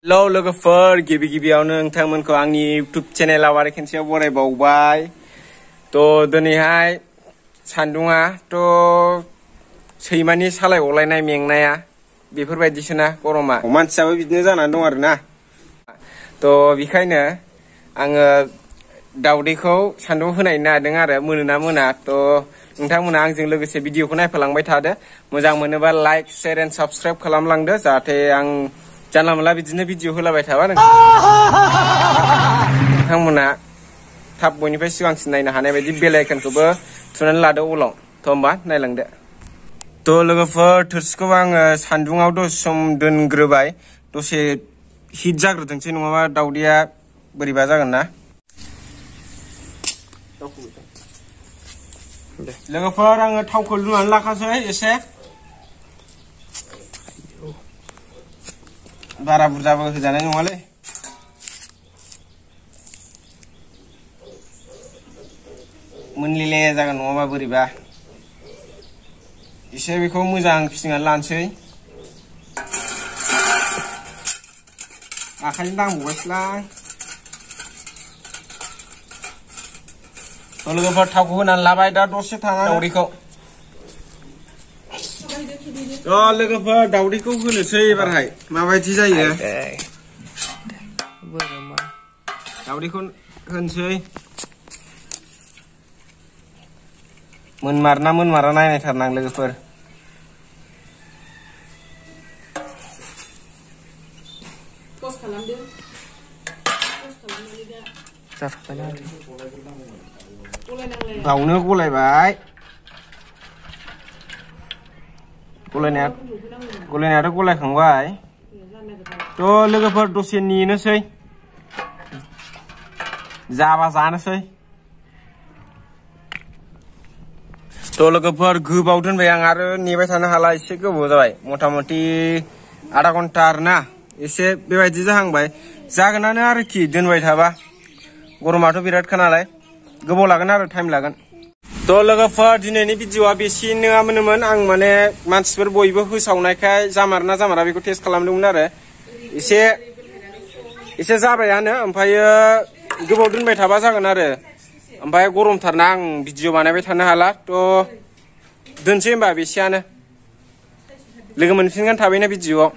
hello लोगोफोर गिबियावनो नोंथांमोनखौ आंनि YouTube चेनेलाव आरो खेनसेयाव बरायबावबाय दिनैहाय सान्दुङा सैमानि सालाय गलायनाय मेंनाया बेफोरबायदिसोना गरमा मानसियाबो बिदिनो जानानै दं आरोना बेखायनो आङो दावदैखौ सान्दुं होनायनो नागिरदों आरो मोनोना मोना नोंथांमोना आंजों लोगोसे भिडिअखौ नायफालांबाय थादो मोजां मोनोबा लाइक शेयार एन्ड साबस्क्राइब खालामलांदो जाहाथे आं जानला मोनला बिदिनो भिडिअ होलाबाय थाबा नोंथांमोना थाब बयनिफ्राय सिगांसिन नायनो हानाय बायदि बेल आइकनखौबो थुनानै लादो उलाव होमबा नायलांदो लोगोफोर थोरसिखौ आङो सान्दुङाव दसे सम दोनग्रोबाय दसे हिट जाग्रोथोंसै नङाबा दावदैया बोरैबा जागोन ना लोगोफोर आङो थावखौ लुनानै लाखासै एसे बारा बुरजाबो होजानाय नङालै मोनलेले जागोन नङाबा बोरैबा एसे बेखौ मोजां फिदिंनानै लानोसै आखाइजों दांबावबायसोलाय लोगोफोर थावखौ होनानै लाबाय दा दसे थानानै दावदैखौ लोगोफोर दावदैखौ होनोसै एबारहाय माबायदि जायो दावदैखौ होनोसै मोनमारना मोनमारा नायनायथारनां लोगोफोर गावनो गलायबाय गलायनायाथ' गलायखांबाय लोगोफोर दसे नेनोसै जाबा जानोसै लोगोफोर गोबाव दोनबाय आं आरो नेबाय थानो हाला एसे गोबाव जाबाय मथा मथि आधा घन्टा आरोना एसे बेबायदि जाहांबाय जागोनानो आरोखि दोनबाय थाबा गरमाथ' बिरादखा नालाय गोबाव लागोन आरो टाइम लागोन लोगोफोर दिनैनि भिडिअआ बेसेनोमोन आं माने मानसिफोर बयबो होसावनायखाय जामारना जामारा बेखौ टेस्ट खालामदोंमोन आरो एसे जाबायानो ओमफ्रायो गोबाव दोनबाय थाबा जागोन आरो ओमफ्राय गरमथारना आं भिडिअ बानायबाय थानो हाला दोनसै होमबा बेसेयानो लोगो मोनफिनगोन थाबैनो भिडिअआव